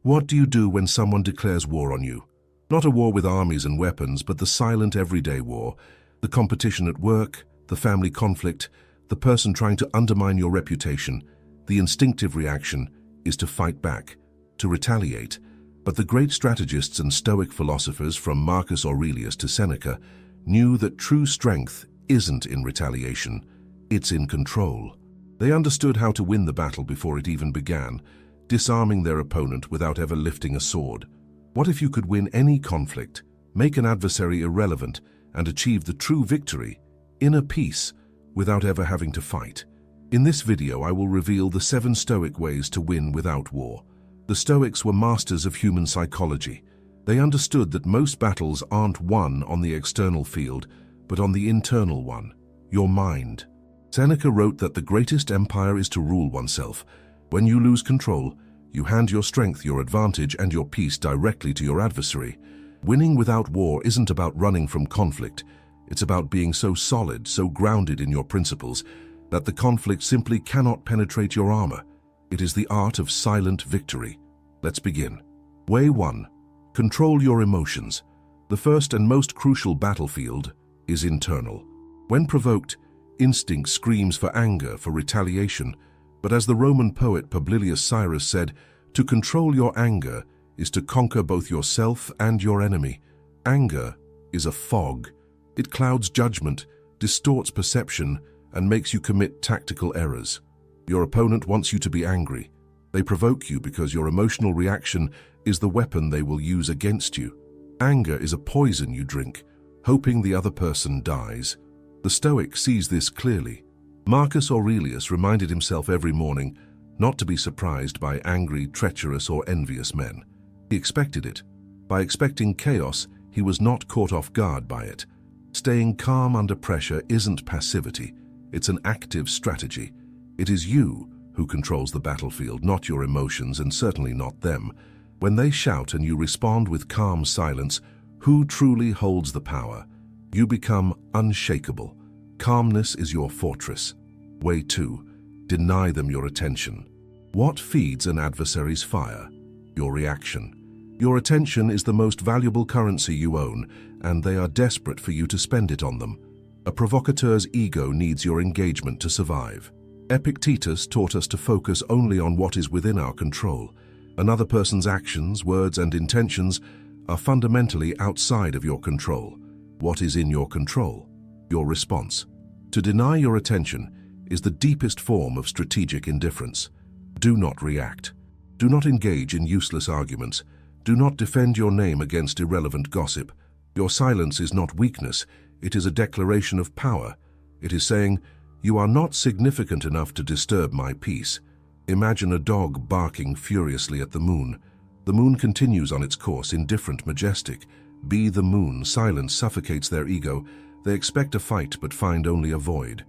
What do you do when someone declares war on you? Not a war with armies and weapons, but the silent everyday war, the competition at work, the family conflict, the person trying to undermine your reputation. The instinctive reaction is to fight back, to retaliate. But the great strategists and Stoic philosophers, from Marcus Aurelius to Seneca, knew that true strength isn't in retaliation, it's in control. They understood how to win the battle before it even began, disarming their opponent without ever lifting a sword. What if you could win any conflict, make an adversary irrelevant, and achieve the true victory, inner peace, without ever having to fight? In this video, I will reveal the 7 Stoic ways to win without war. The Stoics were masters of human psychology. They understood that most battles aren't won on the external field, but on the internal one, your mind. Seneca wrote that the greatest empire is to rule oneself. When you lose control, you hand your strength, your advantage, and your peace directly to your adversary. Winning without war isn't about running from conflict. It's about being so solid, so grounded in your principles, that the conflict simply cannot penetrate your armor. It is the art of silent victory. Let's begin. Way 1. Control your emotions. The first and most crucial battlefield is internal. When provoked, instinct screams for anger, for retaliation. But as the Roman poet Publilius Cyrus said, to control your anger is to conquer both yourself and your enemy. Anger is a fog. It clouds judgment, distorts perception, and makes you commit tactical errors. Your opponent wants you to be angry. They provoke you because your emotional reaction is the weapon they will use against you. Anger is a poison you drink, hoping the other person dies. The Stoic sees this clearly. Marcus Aurelius reminded himself every morning not to be surprised by angry, treacherous, or envious men. He expected it. By expecting chaos, he was not caught off guard by it. Staying calm under pressure isn't passivity. It's an active strategy. It is you who controls the battlefield, not your emotions, and certainly not them. When they shout and you respond with calm silence, who truly holds the power? You become unshakable. Calmness is your fortress. Way 2. Deny them your attention. What feeds an adversary's fire? Your reaction. Your attention is the most valuable currency you own, and they are desperate for you to spend it on them. A provocateur's ego needs your engagement to survive. Epictetus taught us to focus only on what is within our control. Another person's actions, words, and intentions are fundamentally outside of your control. What is in your control? Your response. To deny your attention is the deepest form of strategic indifference. Do not react. Do not engage in useless arguments. Do not defend your name against irrelevant gossip. Your silence is not weakness. It is a declaration of power. It is saying, "You are not significant enough to disturb my peace." Imagine a dog barking furiously at the moon. The moon continues on its course, indifferent, majestic. Be the moon. Silence suffocates their ego. They expect a fight but find only a void.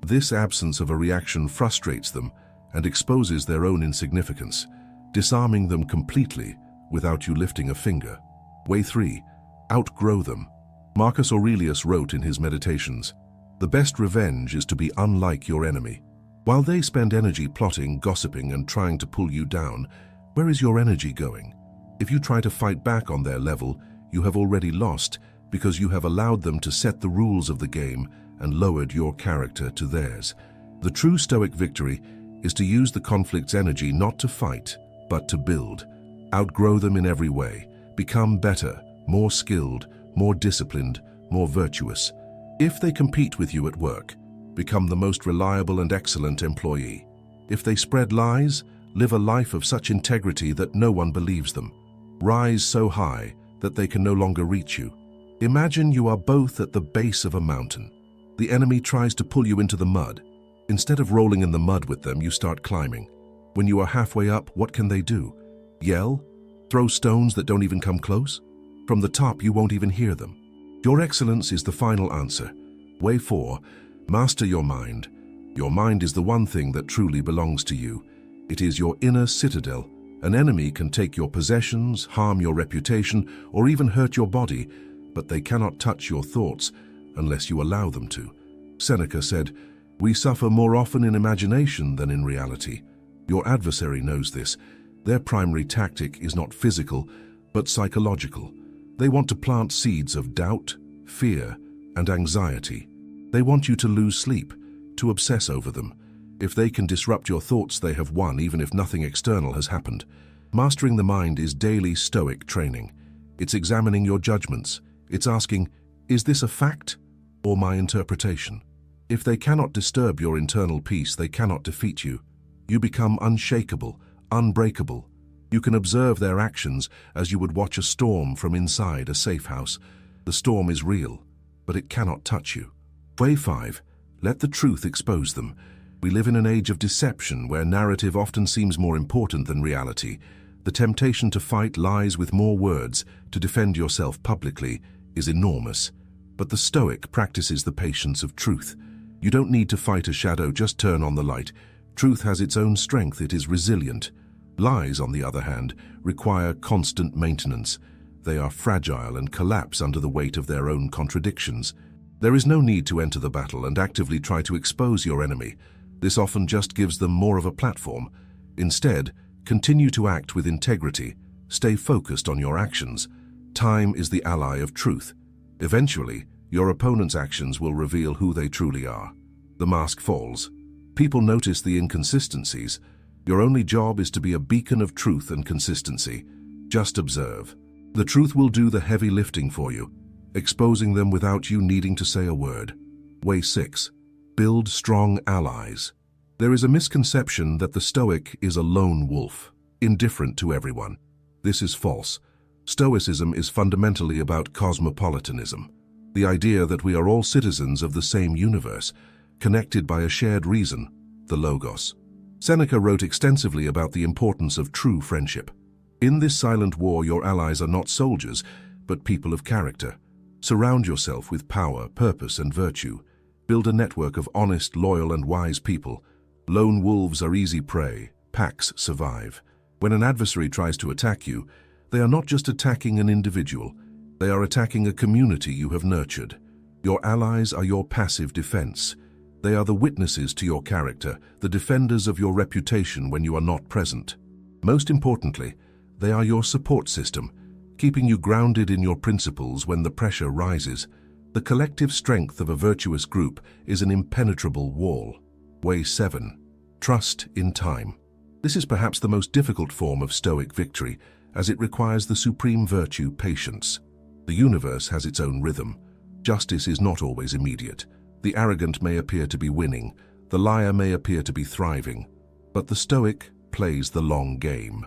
This absence of a reaction frustrates them and exposes their own insignificance, disarming them completely without you lifting a finger. Way 3. Outgrow them. Marcus Aurelius wrote in his Meditations, "The best revenge is to be unlike your enemy." While they spend energy plotting, gossiping, and trying to pull you down, where is your energy going? If you try to fight back on their level, you have already lost because you have allowed them to set the rules of the game and lowered your character to theirs. The true Stoic victory is to use the conflict's energy not to fight, but to build. Outgrow them in every way. Become better, more skilled, more disciplined, more virtuous. If they compete with you at work, become the most reliable and excellent employee. If they spread lies, live a life of such integrity that no one believes them. Rise so high that they can no longer reach you. Imagine you are both at the base of a mountain. The enemy tries to pull you into the mud. Instead of rolling in the mud with them, you start climbing. When you are halfway up, what can they do? Yell? Throw stones that don't even come close? From the top, you won't even hear them. Your excellence is the final answer. Way 4. Master your mind. Your mind is the one thing that truly belongs to you. It is your inner citadel. An enemy can take your possessions, harm your reputation, or even hurt your body, but they cannot touch your thoughts unless you allow them to. Seneca said, "We suffer more often in imagination than in reality." Your adversary knows this. Their primary tactic is not physical, but psychological. They want to plant seeds of doubt, fear, and anxiety. They want you to lose sleep, to obsess over them. If they can disrupt your thoughts, they have won, even if nothing external has happened. Mastering the mind is daily Stoic training. It's examining your judgments. It's asking, is this a fact or my interpretation? If they cannot disturb your internal peace, they cannot defeat you. You become unshakable, unbreakable. You can observe their actions as you would watch a storm from inside a safe house. The storm is real, but it cannot touch you. Way 5. Let the truth expose them. We live in an age of deception where narrative often seems more important than reality. The temptation to fight lies with more words, to defend yourself publicly, is enormous. But the Stoic practices the patience of truth. You don't need to fight a shadow, just turn on the light. Truth has its own strength, it is resilient. Lies, on the other hand, require constant maintenance. They are fragile and collapse under the weight of their own contradictions. There is no need to enter the battle and actively try to expose your enemy. This often just gives them more of a platform. Instead, continue to act with integrity. Stay focused on your actions. Time is the ally of truth. Eventually, your opponent's actions will reveal who they truly are. The mask falls. People notice the inconsistencies. Your only job is to be a beacon of truth and consistency. Just observe. The truth will do the heavy lifting for you, exposing them without you needing to say a word. Way 6. Build strong allies. There is a misconception that the Stoic is a lone wolf, indifferent to everyone. This is false. Stoicism is fundamentally about cosmopolitanism, the idea that we are all citizens of the same universe, connected by a shared reason, the Logos. Seneca wrote extensively about the importance of true friendship. In this silent war, your allies are not soldiers, but people of character. Surround yourself with power, purpose, and virtue. Build a network of honest, loyal, and wise people. Lone wolves are easy prey. Packs survive. When an adversary tries to attack you, they are not just attacking an individual. They are attacking a community you have nurtured. Your allies are your passive defense. They are the witnesses to your character, the defenders of your reputation when you are not present. Most importantly, they are your support system, keeping you grounded in your principles when the pressure rises. The collective strength of a virtuous group is an impenetrable wall. Way 7. Trust in time. This is perhaps the most difficult form of Stoic victory, as it requires the supreme virtue, patience. The universe has its own rhythm. Justice is not always immediate. The arrogant may appear to be winning, the liar may appear to be thriving, but the Stoic plays the long game.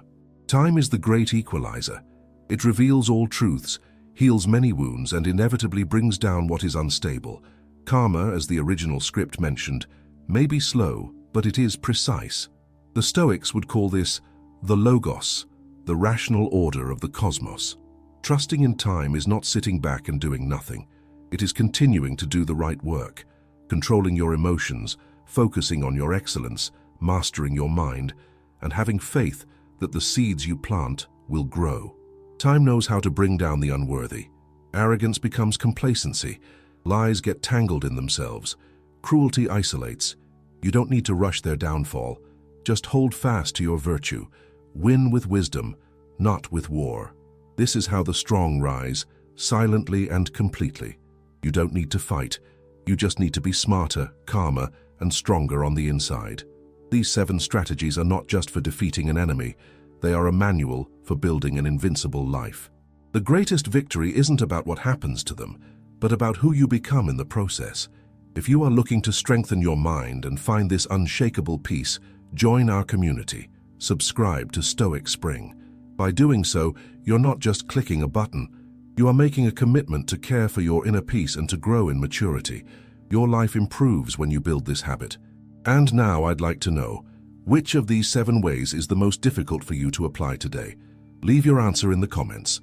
Time is the great equalizer. It reveals all truths, heals many wounds, and inevitably brings down what is unstable. Karma, as the original script mentioned, may be slow, but it is precise. The Stoics would call this the Logos, the rational order of the cosmos. Trusting in time is not sitting back and doing nothing. It is continuing to do the right work, controlling your emotions, focusing on your excellence, mastering your mind, and having faith that the seeds you plant will grow. Time knows how to bring down the unworthy. Arrogance becomes complacency. Lies get tangled in themselves. Cruelty isolates. You don't need to rush their downfall. Just hold fast to your virtue. Win with wisdom, not with war. This is how the strong rise, silently and completely. You don't need to fight. You just need to be smarter, calmer, and stronger on the inside. These 7 strategies are not just for defeating an enemy. They are a manual for building an invincible life. The greatest victory isn't about what happens to them, but about who you become in the process. If you are looking to strengthen your mind and find this unshakable peace, join our community. Subscribe to Stoic Spring. By doing so, you're not just clicking a button. You are making a commitment to care for your inner peace and to grow in maturity. Your life improves when you build this habit. And now I'd like to know, which of these 7 ways is the most difficult for you to apply today? Leave your answer in the comments.